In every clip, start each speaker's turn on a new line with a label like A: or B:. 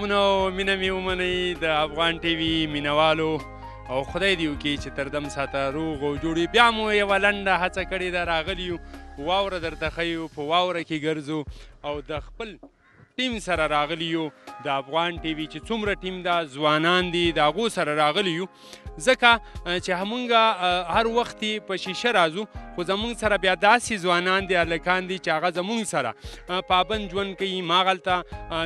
A: سلامونه او مینه مې ومنئ د افغان ټي وي مینوالو او خدای دې وکړي چې تر دم ساته روغ او جوړ وي. بیا مو یوه لنډه هڅه کړې ده، راغلي یو واوره درته ښیو، په واوره کې ګرځو او د خپل ټیم سره راغلي یو. د افغان ټي وي چې څومره ټیم ده، ځوانان دي، د هغو سره راغلي یو ځکه چې همونږ هر وخت په شیشه راځو، خو زمونږ سره بیا داسې ځوانان دي، هلکان دي چې هغه زمونږ سره پابند ژوند کوي، ماغلته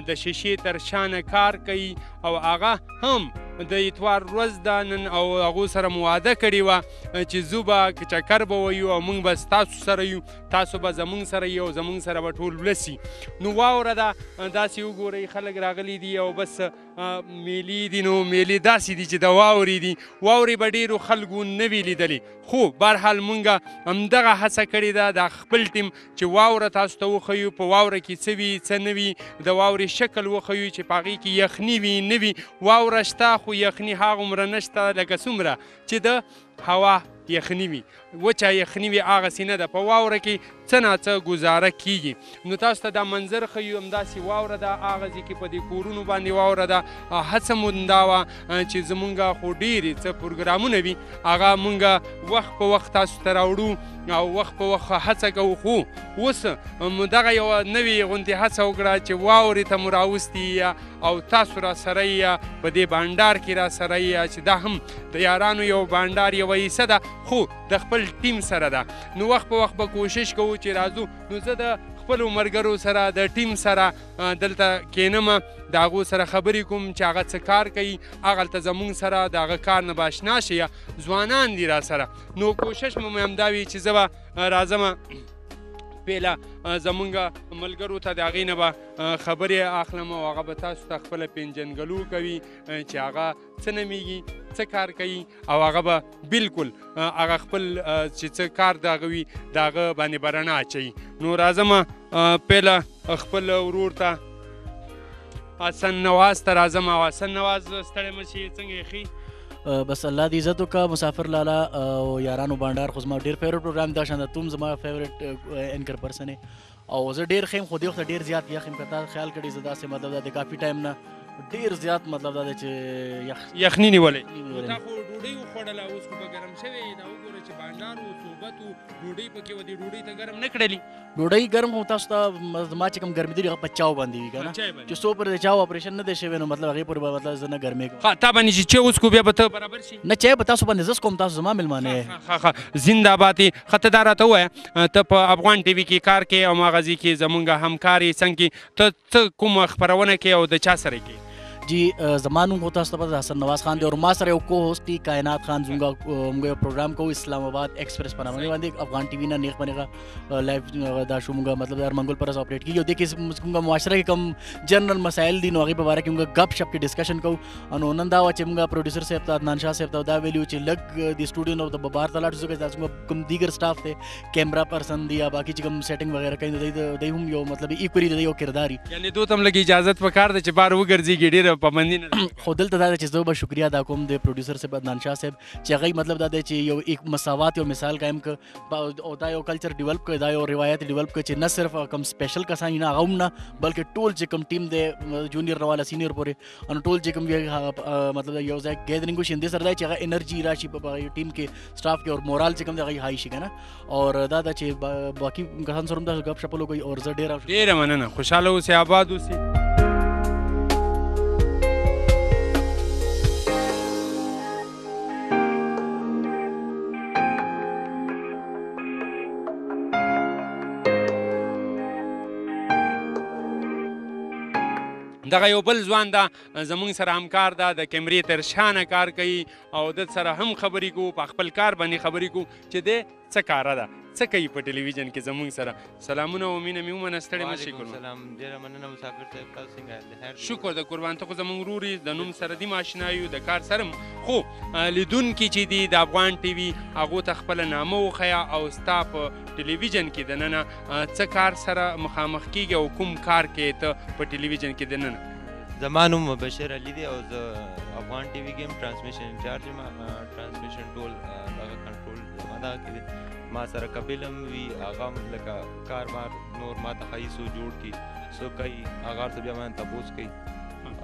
A: د شیشې تر شانه کار کوي او هغه هم د اتوار ورځ ده نن او هغو سره مو واده کړې وه چې ځو به که چکر به ویو او موږ به ستاسو سره یو، تاسو به زمونږ سره یو او زمونږ سره به ټول ولس وي. نو واوره ده داسې وګورئ، خلک راغلي دي او بس میلې دي. نو میلې داسې دي چې د واورې دي، واورې به ډېرو خلکو نه وي لیدلې، خو بهرحال مونږ همدغه هڅه کړې ده د خپل ټیم چې واوره تاسو ته وښیو، په واوره کې څه وي څه نه وي، د واورې شکل وښیو چې په هغې کې یخني وي نه وي. واوره شته خو یخني هغومره نشته لکه څومره چې د هوا یخني وي، وچه یخني وي هغسې نه ده. په واوره کې څه ناڅه ګزاره کیږي. نو تاسو ته دا منظر ښیو، همداسې واوره ده، هغه ځای کې په دې کورونو باندې واوره ده. هڅه مو دا وه چې زمونږ خو ډېرې څه پروګرامونه وي، هغه مونږ وخت په وخت تاسو ته راوړو او وخت په وخت هڅه کوو. خو اوس مو دغه یوه نوې غوندې هڅه وکړه چې واورې ته مو راوستي او تاسو را سره یې په دې بانډار کې را سره یې، چې دا هم د یارانو یو بانډار یوه حصه ده خو د خپل ټیم سره ده. نو وخت په وخت به کوشش کوو چې راځو. نو زه د خپلو ملګرو سره د ټیم سره دلته کینم، د هغو سره خبرې کوم چې هغه څه کار کوي، هغلته زمونږ سره د هغه کار نه به اشنا شي، ځوانان دي را سره. نو کوشش مو همدا وي چې زه به راځم پیله زمونږ ملګرو ته د هغې نه به خبرې اخلم او هغه به تاسو ته خپله پېژندګلو کوي چې هغه څه نومیږي، څه کار کوي او هغه به بلکل هغه خپل چې څه کار د هغه وي د هغه باندې به رڼا اچوي. نو راځم پیله خپل ورور ته حسن نواز ته راځم. او حسن نواز ستړی مه شي، څنګه یې ښي؟
B: بس الله دې عزت وکړه. مسافر لالا او یارانو بانډار خو زما ډېر فیوریټ پروګرام دا شان ته هم زما فیوریټ اینکر پرسن او زه ډېر ښه یم، خو دې وخته ډېر زیات یخ یم. که تا خیال کړي زه داسې مطلب دا د کافي ټایم نه ډېر زیات مطلب دا دی چې
A: یخني نیولې. تا خو ډوډۍ وخوړله، اوس خو به ګرم شوې. دا وګوره چې بانډار و، صحبت و، ډوډۍ پکې وه، دې ډوډۍ ته ګرم نه کړلې؟
B: ډوډۍ ګرم خو تاسو ته زما چې کوم ګرمېدلي هغه په چاو باندې وي که نه، چې څو پورې د چاو اپرېشن نه دی شوی نو مطلب هغې پورې به مطلب زه نه ګرمېږم.
A: تا باندې چې چای وڅکو بیا به ته برابر شي؟
B: نه چای به تاسو باندې زه څکوم، تاسو زما مېلمانه یې.
A: زنده باد یې. ښه ته دا راته ووایه، ته په افغان ټي وي کې کار کوې او هماغسې کې زمونږ همکار یې، څنګ کې ته څه کومه خپرونه کوې او د چا سره یې کوې؟
B: जी زما نوم خو تاسو ته پته حسن نواز خان دی او ما سره یو کو هوسټ دی کائنات خان زموږ یو پروګرام کوو اسلام آباد ایکسپریس په نامه باندې افغان ټي وي نه نیغ بنېغه لایف دا شو موږ مطلب هر منګل پر اپډیټ کیږي او د کې موږ معاشره کې کم جنرال مسایل دي نو هغې په باره کې موږ غپ شپ کې ډسکشن کوو. نو نن دا وه چې موږ پروډیوسر صاحب ته عدنان شاه صاحب ته دا ویلي چې لږ د سټوډیو نه د بار ته لاړ شو، ځکه زموږ کوم دیګر سټاف دی کیمرا پرسن دی یا باقي چې کوم سیټنګ وغیره کوي نو دی هم یو مطلب ایکولي د یو کردار وي،
A: یعنې دوی ته هم لږ اجازت پکار ده چې بار وګرځېږي، ډېره پابندي نه ده.
B: خو دلته دا ده چې زه به شکریه ادا کوم د پروډیوسر صاحب عدنان شاه صاحب چې هغوی مطلب دا دی چې یو ایک مساوات یو مثال قایم کړ او دا یو کلچر ډیولپ کړ، دا یو روایت ډیولپ کړ چې نه صرف کم سپیشل کسان نه هغه هم نه بلکې ټول چې کوم ټیم دی جونیئر نه والا سینیئر پورې نو ټول چې کوم مطلب یو ځای ګیدرینګ وشي همدې سره دا چې هغه انرجي راشي په ټیم کې سټاف کې او مورال چې کوم دی هغه های شي که نه. اور دا ده چې باقي کسان سره هم داسې ګپ شپ وکړئ او زه
A: ډېره مننه. خوشحاله اوسئ، آباد اوسئ. دغه یو بل ځوان ده زمونږ سره همکار ده، د کیمرې تر شانه کار کوي او د سره هم خبرې کوو، په خپل کار باندې خبرې کوو چې دی څه کاره ده، څه کوي په ټلویزیون کې زمونږ سره. سلامونه او مینه مې ومنه، ستړی مه شي.
C: سلام، ډېره مننه مسافر صاحب، تاسو څنګه یاست؟
A: شکر د قربان، ته خو زمونږ ورور یې، د نوم سره دې هم اشنا یو، د کار سره هم. خو لیدونکي چې دي د افغان ټي وي هغو ته خپله نامه وښیه او ستا په ټلویزیون کې دننه څه کار سره مخامخ کېږي او کوم کار کوې ته په ټلویزیون کې دننه؟
C: زما نوم بشیر علي دی او زه افغان ټي وي کې هم ټرانسمیشن انچارج یم. ټرانسمیشن ټول دغه کنټرول زما دغه کې دی. ما سره کپیل هم وي، هغه هم لکه کار بار نور ما ته ښایي څو جوړ کړي څه کوي، هغه ورته بیا باندې تپوس کوي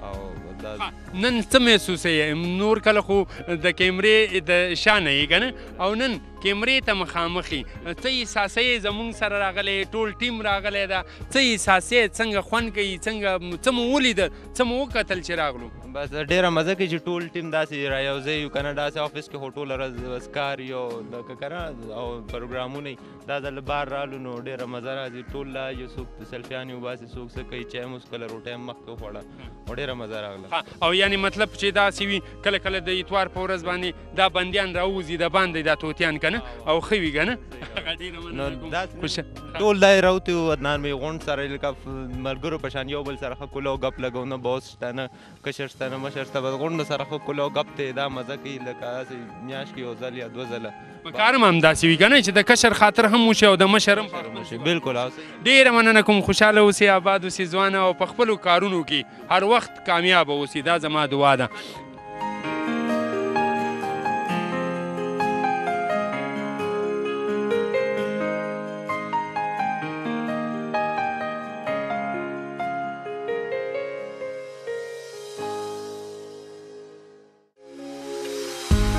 C: او دا
A: نن څه محسوسوي نور کله خو د کیمرې د شا نه یې که نه او نن کیمرې ته مخامخ یې څه احساسوي زموږ سره راغلی ټول ټیم راغلی ده څه احساسوي څنګه خوند کوي څه مو ولیده څه مو وکتل چې راغلو
C: بس ډېره مزه کوي چې ټول ټیم داسې را یو ځای یو که نه داسې افس کې خو ټوله ورځ بس کار یو لکه که نه او پروګرامونه یي دا ځل بار رالو نو ډېره مزه راځي ټول لا یو څوک سلفیان یې وباسي څوک څه کوي چای مو څښله روټۍ هم مخکې وخوړه او ډېره مزه راغله
A: او یعنې مطلب چې داسې وي کله کله د اتوار په ورځ باندې دا بندیان راوځي د باندې دا توتیان که نه او ښه وي که نه
C: نو داسې ټول دا یې راوتي وو عدنان مې غونډ سره لکه ملګرو په شان یو بل سره ښه کولو ګپ لګو نه بوس شته نه کشر شته نه مشر شته بس غونډو سره ښه کولو ګپ دی دا مزه کوي لکه داسې میاشت کې یو ځل یا دوه ځله
A: په کار هم همداسې وي که نه چې د کشر خاطر هم وشي او د مشر هم
C: بالکل
A: ډېره مننه کوم خوشحاله اوسئ آباد اوسئ ځوانه او په خپلو کارونو کې هر وخت کامیابه اوسئ دا زما دعا ده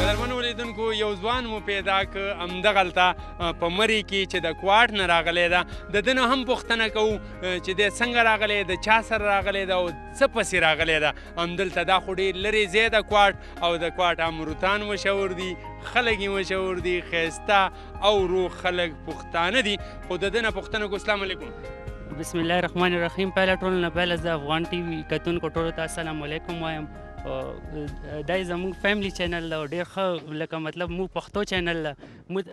A: قدرمنو لیدونکو یو ځوان مو پیدا که همدغلته په مرې کې چې د کوارټ نه راغلی ده د ده نه هم پوښتنه کوو چې دی څنګه راغلی د چا سره راغلی ده او څه پسې راغلی ده همدلته دا خو ډېر لرې ځای ده کوارټ او د کوارټ امروتان مشهور دي خلک یې مشهور دي ښایسته او روغ خلک پښتانه دي خو د ده نه پوښتنه کوو السلام علیکم
D: بسم الله الرحمن الرحیم پهله ټولو نه پهله زه افغان ټي وي کتونکو ټولو ته السلام علیکم وایم دا زموږ فیملی چینل ده او ډېر ښه لکه مطلب موږ پښتو چینل ده موږ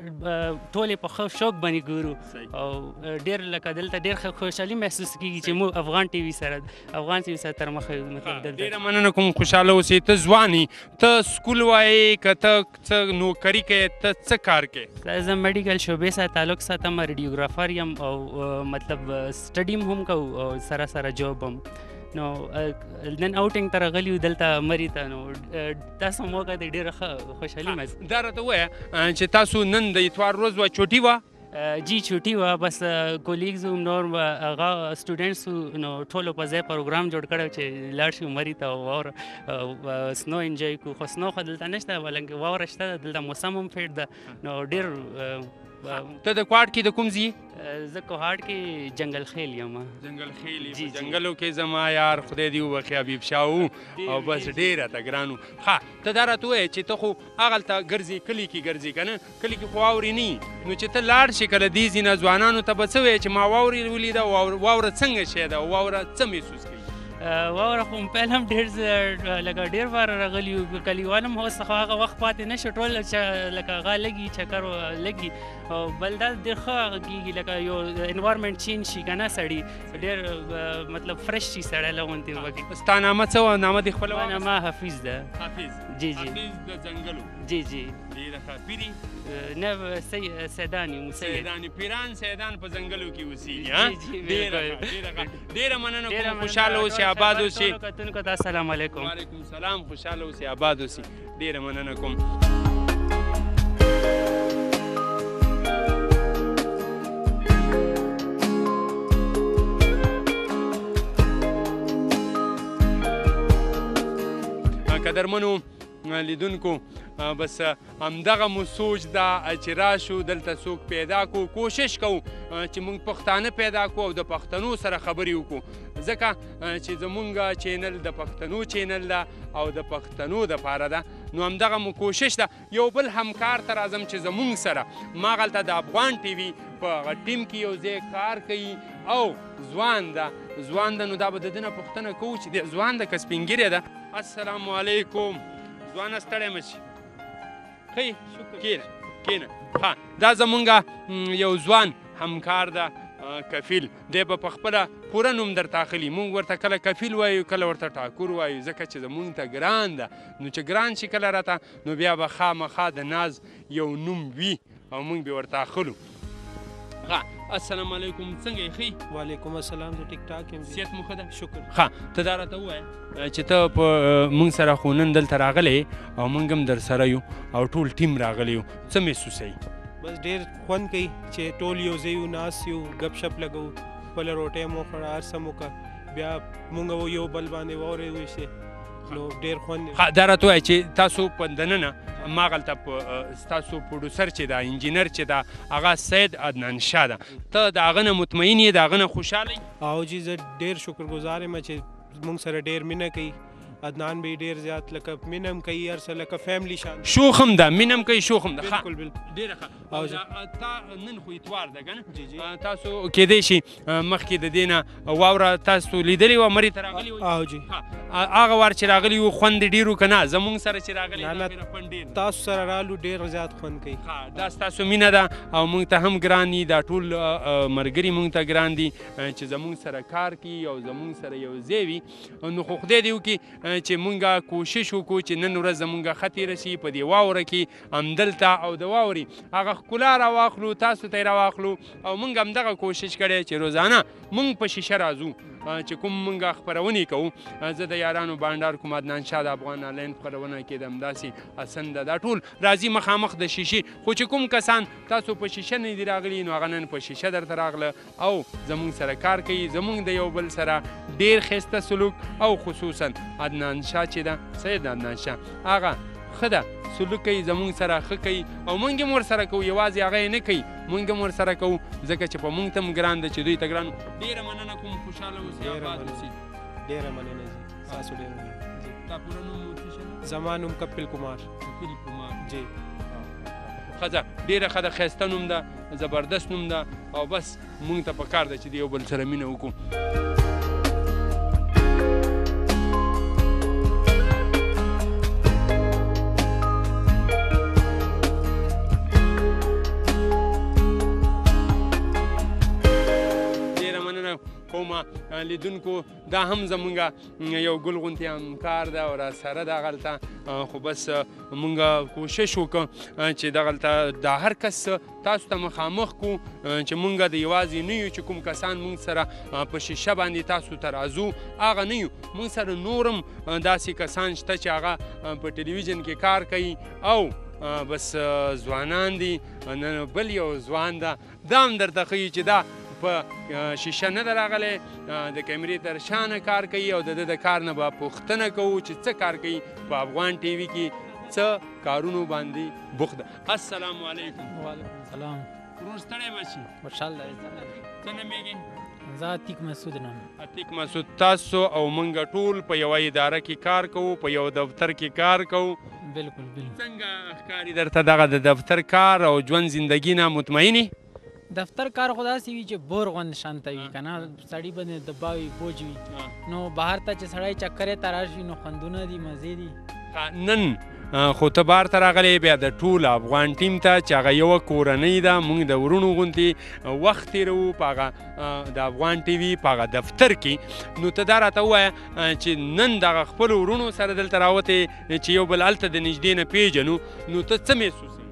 D: ټول یې په ښه شوق باندې ګورو او ډېر لکه دلته ډېر ښه خوشحالي محسوس کېږي چې موږ افغان ټي وي سره افغان ټي وي سره تر مخه یو مطلب دلته
A: ډېره مننه کوم خوشحاله اوسئ ته ځوان یې ته سکول وایې که ته څه نوکري کوې ته څه کار کوې
D: زه میډیکل شعبې سره تعلق ساتم ریډیوګرافر یم او مطلب سټډي هم کوو او سره سره جاب هم نو نن اوټینګ ته راغلي یو دلته مري ته نو تاسو موقع دی ډېره ښه خوشحالي محسوس
A: دا راته ووایه چې تاسو نن د اتوار ورځ وه چوټي وه
D: جی چوټي وه بس کولیګز هم نور هغه سټوډنټس نو ټولو په ځای پروګرام جوړ کړی چې لاړ شو مري ته واوره سنو انجوی کړو خو سنو خو دلته نشته بلکې واوره شته دلته موسم هم فټ ده نو ډېر
A: ته د کوارټ کې د کوم ځي
D: زه کوهاټ کې جنګل خیل یم
A: جنګل خیل په جنګلو کې زما یار خدای دې وبخښي حبیب شاه او بس ډېره ته ګران و ښه ته دا راته ووایې چې ته خو هغلته ګرځې کلي کې ګرځې که نه کلي کې خو واورې نه وي نو چې ته لاړ شې کله دې ځینه ځوانانو ته به څه وایې چې ما واورې ولیده واوره څنګه شی ده واوره څه محسوس کوي
D: واوره خو پیل هم ډېر لکه ډېر وار راغلي یو کلیوال هم اوس خو هغه وخت پاتې نه شو ټول لکه هغه لګي چکر لګي او بل دا ډېر ښه هغه کېږي لکه یو انوایرمنټ چینج شي که نه سړي ډېر مطلب فرش شي سړی له غوندې وکړي
A: ستا نامه څه وه نامه دې خپله
D: وایه نامه حفیظ ده
A: حفیظ
D: جی جی
A: حفیظ د ځنګلو
D: جی جی
A: ډېره ښه پیري
D: نه سیدان یم
A: سیدان پیران سیدان په ځنګلو کې اوسېږي ډېره مننه کوم خوشحاله اوسئ آباد اوسئ
D: کتونکو ته السلام علیکم
A: وعلیکم السلام خوشحاله اوسئ آباد اوسئ ډېره مننه کوم قدرمنو لیدونکو بس همدغه مو سوچ ده چې راشو دلته څوک پیدا کړو کوشش کوو چې موږ پښتانه پیدا کړو او د پښتنو سره خبرې وکړو ځکه چې زمونږ چینل د پښتنو چینل ده او د پښتنو دپاره ده نو همدغه مو کوشش ده یو بل همکار ته راځم چې زمونږ سره ما هغلته د افغان ټي وي په هغه ټیم کې یو ځای کار کوي او ځوان ده نو دا به د ده نه پوښتنه کوو چې دی ځوان ده که سپین ږیری ده السلام علیکم ځوانه ستړی مه شي ښه کښېنه ها دا زمونږ یو ځوان همکار ده کفیل دی به په خپله پوره نوم درته اخلي مونږ ورته کله کفیل وایو کله ورته ټاکور وایو ځکه چې زمونږ ته ګران ده نو چې ګران شي کله راته نو بیا به خامخا د ناز یو نوم وي او مونږ به ورته اخلو السلام علیکم څنګه یې ښه
E: وعلیکم السلام زه ټیک ټاک یم
A: صحت مو ښه ده
E: شکر
A: ښه ته دا راته ووایه چې ته په موږ سره خو نن دلته راغلی او موږ هم در سره یو او ټول ټیم راغلی یو څه محسوسوي
E: بس ډېر خوند کوي چې ټول یو ځای یو ناست یو ګپ شپ لګو خپله روټۍ مو وخوړه هر څه مو وکړه بیا مونږ یو بل باندې واورې ویشتې نو ډېر خوند
A: دا راته وایه چې تاسو په دننه ماغلته ستاسو پروډوسر چې دا انجینر چې دا هغه سید عدنان شاه ده ته د هغه نه مطمئن یې د هغه نه خوشحاله یې؟
E: او جی زه ډېر شکرګزار یم چې مونږ سره ډېر مینه کوي عدنان به ډېر زیات لکه مینه هم کوي هر څه لکه فیملی شان
A: شوخ هم ده مینه هم کوي شوخ هم ده
E: بالکل بالکل
A: ډېره ښه
E: او
A: تا نن خو اتوار ده که
E: جی جی
A: نه تاسو کیدای شي مخکې د دې نه واوره تاسو لیدلې وه مرې ته راغلي وئ
E: او جی
A: هغه وار چې راغلي وو خوند یې ډېر و که نه زموږ سره چې راغلي
E: نه، نه.
A: هغې نه خوند ډېر
E: تاسو سره رالو ډېر زیات خوند کوي
A: دا ستاسو مینه ده او موږ ته هم ګران دي دا ټول ملګري موږ ته ګران دي چې زموږ سره کار کوي او زموږ سره یو ځای وي نو خو خدای دې وکړي چې موږ کوشش وکړو چې نن ورځ زموږ ښه تېره شي په دې واوره کې همدلته او د واورې هغه ښکلا راواخلو تاسو ته یې راواخلو او موږ همدغه کوشش کړی چې روزانه موږ په شیشه راځو چې کوم موږ خپرونې کوو زه د یارانو بانډار کوم عدنان شاه د افغان آنلاین خپرونه کې د همداسې حسن ده دا ټول راځي مخامخ د شیشې خو چې کوم کسان تاسو په شیشه نه دي راغلي نو هغه نن په شیشه درته راغله او زموږ سره کار کوي زموږ د یو بل سره ډېر ښایسته سلوک او خصوصا عدنان شاه چې ده سید عدنان شاه هغه ښه ده سلوک کوي زموږ سره ښه کوي او موږ هم ورسره کوو یوازې هغه یې نه کوي موږ هم ورسره کوو ځکه چې په موږ ته هم ګران ده چې دوی ته ګران ډېره مننه کوم خوشحاله اوسئ آباد اوسئ
E: ډېره مننه جی تاسو ډېره مننه جی
A: تا پوره نوم څه شی؟
E: زما نوم کپل کمار
A: کپل کمار
E: جی
A: ښځه ډېره ښه ده ښایسته نوم ده زبردست نوم ده او بس موږ ته پکار ده چې د یو بل سره مینه وکړو کومه لیدونکو دا هم زمونږ یو ګل غوندې همکار ده او راسره ده هغلته خو بس مونږ کوشش وکړو چې دغلته دا هر کس تاسو ته مخامخ کو چې مونږ د یوازې نه یو چې کوم کسان مونږ سره په شیشه باندې تاسو ته راځو هغه نه یو مونږ سره نورم داسې کسان شته چې هغه په ټلویزیون کې کار کوي او بس ځوانان دي نن بل یو ځوان ده دا هم درته ښیي چې دا په شیشه نه ده راغلی د کیمرې تر شانه کار کوي او د ده د کار نه به پوښتنه کوو چې څه کار کوي په افغان ټي وي کې څه کارونو باندې بوخت ده السلام علیکم
F: وعلیکم السلام
A: ورور ستړی به شي
F: خوشحاله
A: څه نومېږي
F: زه عتیق مسعود نوم
A: عتیق مسعود تاسو او موږ ټول په یوه اداره کې کار کوو په یو دفتر کې کار کوو
F: بالکل بالکل
A: څنګه ښکاري درته دغه د دفتر کار او ژوند زندګي نه مطمئن
F: دفتر کار خو داسې وي چې بور غوندې شانته وي که نه سړي باندې دبا وي بوج وي نو بهر ته چې سړی چکرې ته راشي نو خوندونه دي مزې دي
A: نن خو ته بار ته راغلی بیا د ټول افغان ټیم ته چې هغه یوه کورنۍ ده موږ د ورونو غوندې وخت تېروو په هغه د افغان ټي وي په هغه دفتر کې نو ته دا راته ووایه چې نن دغه خپلو ورونو سره دلته راوتې چې یو بل هلته د نږدې نه پیژنو نو ته څه محسوسوې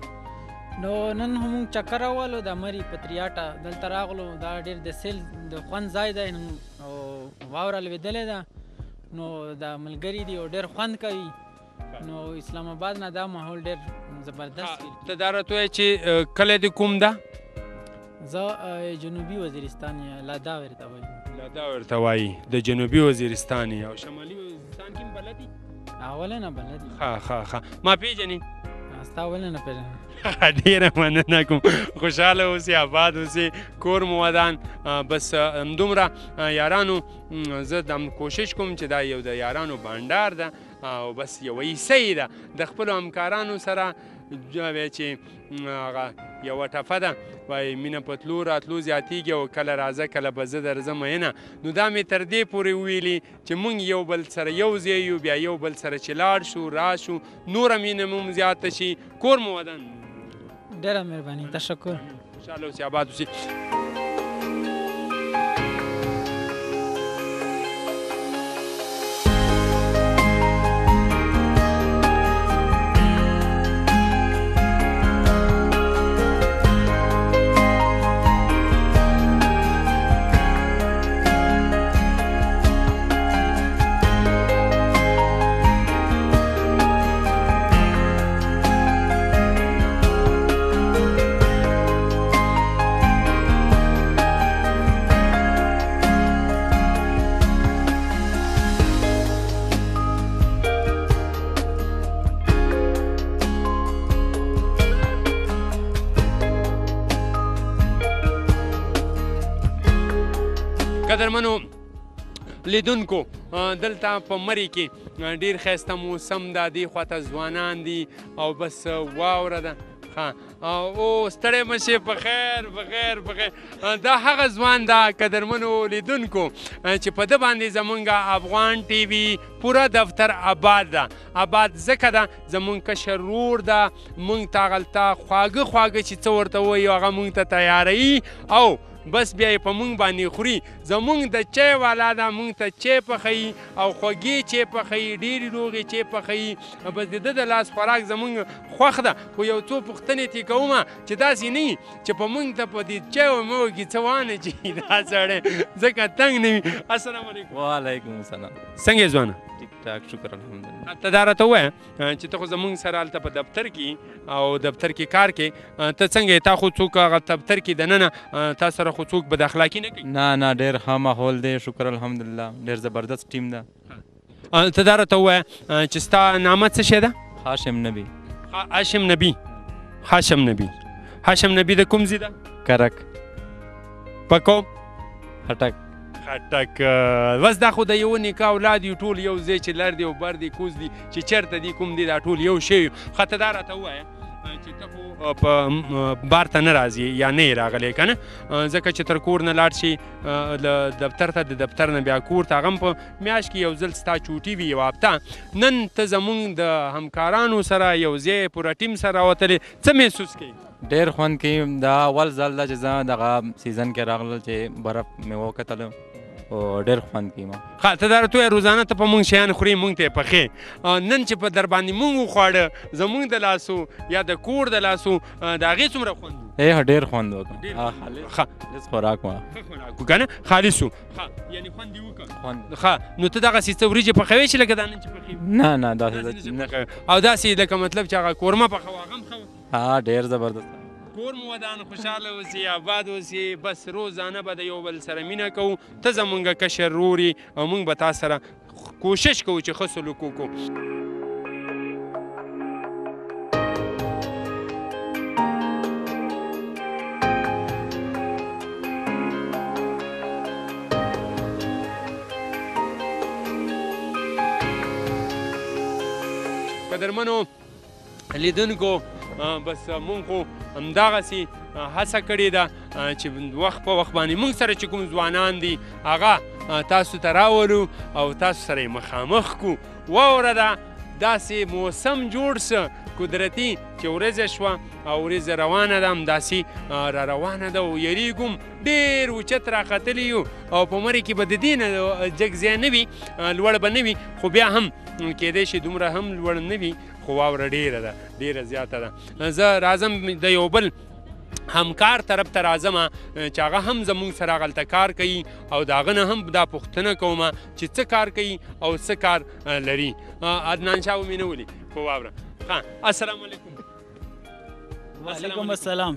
F: نو نن هم موږ چکر راولو د مري پتریاټه دلته راغلو دا ډېر د سیل د خوند ځای دی او واوره لوېدلې ده نو دا ملګري دي او ډېر خوند کوي نو اسلام آباد نه دا ماحول ډېر زبردست
A: ته دا راته وایه چې کلی د کوم ده
F: زه جنوبي وزیرستان لادا ورته وایي
A: لادا ورته وایي د جنوبي وزیرستان او شمالي وزیرستان کې هم بلد دي
F: اول نه بلد دي
A: ښه ما پیژنې
F: ستا ول نه پیژنم
A: ډېره مننه کوم خوشحاله اوسئ آباد اوسئ کور مو ودان بس همدومره یارانو زه دم کوشش کوم چې دا یو د یارانو بانډار ده او بس یوه حصه یې ده د خپلو همکارانو سره چې هغه یوه ټفه ده وایي مینه په تلو راتلو زیاتېږي او کله راځه کله به زه درځه مینه نو دا مې تر دې پورې وویلي چې موږ یو بل سره یو ځای یو بیا یو بل سره چې لاړ شو راشو نوره مینه مو هم زیاته شي کور مو ودان
F: ډېره مهرباني تشکر
A: خوشحاله اوسئ آباد اوسئ قدرمنو لیدونکو دلته په مري کې ډیر ښایسته موسم ده، دې خواته ځوانان دي او بس واوره ده. او ستړی مه شئ، په خیر په خیر په خیر. دا هغه ځوان ده قدرمنو لیدونکو چې په ده باندې زمونږ افغان ټي وي پوره دفتر آباد ده. آباد ځکه ده زمونږ کشر ورور ده، مونږ ته هغلته خواږه خواږه چې څه ورته وایي هغه مونږ ته تیاروي او بس بیا یې په مونږ باندې خوري. زمونږ د چای والا ده، مونږ ته چای پخوي او خوږې چای پخوي، ډېرې روغې چای پخوي. بس د ده د لاس خوراک زمونږ خوښ ده. خو یو څو پوښتنې ترې کومه چې داسې نه وي چې په مونږ ته په دې چای او مو کې څه وانه چي دا سړی ځکه تنګ نه وي. السلام علیکم.
G: وعلیکم السلام.
A: څنګه یې ځوانه؟
G: ټیک ټاک، شکر الحمدلله.
A: ته دا راته ووایه چې ته خو زمونږ سره هلته په دفتر کې او دفتر کې کار کې ته څنګه یې؟ تا خو څوک هغه دفتر کې دننه تا سره خو څوک بد اخلاقي نه کوي؟
G: نه ډېر ښه ماحول دی، شکر الحمدلله. ډېر زبردست ټیم ده.
A: ته دا راته ووایه چې ستا نامه څه شی ده؟
G: هاشم نبی.
A: هاشم نبی. هاشم نبی. هاشم نبی د کوم ځای ده؟
G: کرک.
A: په کوم؟
G: خټک.
A: خټک. بس دا خو د یو نیکه اولاد یو، ټول یو ځای چې لر دی او بر دی کوز دی چې چېرته دی کوم دی دا ټول یو شی. ښه ته دا راته ووایه چې ته خو په بار ته نه راځې یا نه یې راغلی که نه؟ ځکه چې تر کور نه لاړ شي دفتر ته، د دفتر نه بیا کور ته، هغه هم په میاشت کې یو ځل ستا چوټي وي یو هفته. نن ته زمونږ د همکارانو سره یو ځای پوره ټیم سره راوتلې، څه محسوس کوي؟
G: ډېر خوند کوي. دا اول ځل ده چې زه دغه سیزن کې راغلل چې برف مې وکتل او ډېر خوند کوي ما.
A: ښه ته دا راته ووایه روزانه ته په مونږ شیان خورې، مونږ ته یې پخې. نن چې په در باندې مونږ وخواړه زمونږ د لاسو یا د کور د لاسو د هغې څومره خوند و؟
G: ډېر خوند وکړه. خالص خوراک وه.
A: ښه خوراک و که نه؟ خالص و. ښه یعنې خوند یې وکړه.
G: خوند.
A: ښه نو ته دغسې څه وریجې پخوې چې لکه دا نن چې پخې؟
G: نه داسې نه.
A: او داسې لکه مطلب چې هغه قورمه پخوه هغه هم ښه وه؟
G: ډېر زبردست.
A: کور مو ودان خوشحاله اوسې، آباد اوسې. بس روزانه به د یو بل سره مینه کوو. ته زمونږ کشر ورور یې او موږ به تا سره کوشش کوو چې ښه سلوک وکړو. قدرمنو لیدونکو بس مونږ خو همدغسې هڅه کړې ده چې وخت په وخت باندې مونږ سره چې کوم ځوانان دي هغه تاسو ته راولو او تاسو سره یې مخامخ کړو. واوره ده، داسې موسم جوړ شه قدرتي چې ورځ شوه او ورځ روانه ده، همداسې را روانه ده او یریږم ډېر اوچت راختلي یو او په مرې کې به د دې نه جګ ځای نه وي، لوړ به نه وي، خو بیا هم کیدای شي دومره هم لوړ نه وي، خو واوره ډېره ده، ډېره زیاته ده. زه راځم د یو بل همکار طرف ته راځم چې هغه هم زمونږ سره هغلته کار کوي او د هغه نه هم دا پوښتنه کوم چې څه کار کوي او څه کار لري. عدنان شاه مې نه ولي په واوره. हाँ अस्सलाम वालेकुम।
B: वालेकुम अस्सलाम।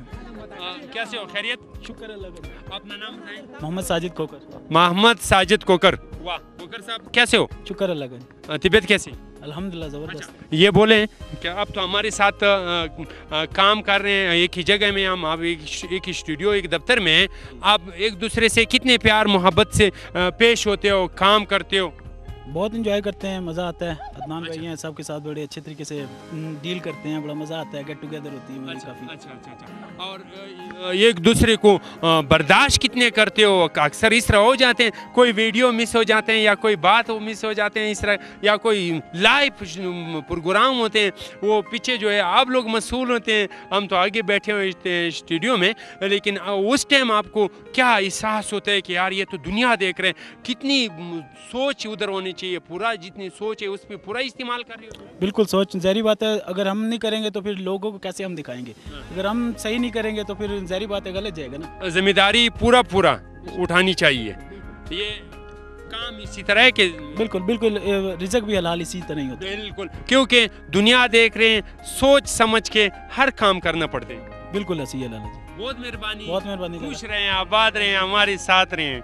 A: कैसे हो? खैरियत?
B: शुक्र अल्लाह का।
A: अपना नाम बताएं।
B: मोहम्मद साजिद कोकर।
A: मोहम्मद साजिद कोकर। वाह कोकर साहब कैसे हो?
B: शुक्र अल्लाह का।
A: तबीयत कैसी?
B: अल्हम्दुलिल्लाह ज़बरदस्त।
A: ये बोले कि आप तो हमारे साथ काम कर रहे हैं एक ही जगह में, हम आप एक स्टूडियो एक दफ्तर में हैं, आप एक दूसरे से कितने प्यार मोहब्बत से पेश होते हो, काम करते हो?
B: बहुत इंजॉय करते हैं, मज़ा आता है। अदनान भाई हैं, सबके साथ बड़े अच्छे तरीके से डील करते हैं, बड़ा मज़ा आता है, गेट टुगेदर होती है मेरी काफ़ी।
A: अच्छा। और एक दूसरे को बर्दाश्त कितने करते हो? अक्सर इस तरह हो जाते हैं, कोई वीडियो मिस हो जाते हैं या कोई बात मिस हो जाते हैं इस तरह, या कोई लाइव प्रोग्राम होते हैं वो पीछे जो है आप लोग मसूल होते हैं, हम तो आगे बैठे हुए स्टूडियो में, लेकिन उस टाइम आपको क्या एहसास होता है कि यार ये तो दुनिया देख रहे हैं, कितनी सोच उधर होनी चाहिए, पूरा जितनी सोच है उस पर पूरा इस्तेमाल कर रहे हो?
B: बिल्कुल, सोच ज़ाहिर बात है, अगर हम नहीं करेंगे तो फिर लोगों को कैसे हम दिखाएंगे? अगर हम सही नहीं करेंगे तो फिर ज़ाहिर बात है गलत जाएगा ना।
A: जिम्मेदारी पूरा उठानी चाहिए। ये काम इसी तरह है कि
B: बिल्कुल रिज़्क भी हलाल इसी तरह ही होता है।
A: बिल्कुल, क्योंकि दुनिया देख रहे हैं, सोच समझ के हर काम करना पड़ते हैं।
B: बिल्कुल ऐसी है लाला जी।
A: बहुत मेहरबानी,
B: बहुत मेहरबानी।
A: खुश रहें, आबाद रहें, हमारे साथ रहें।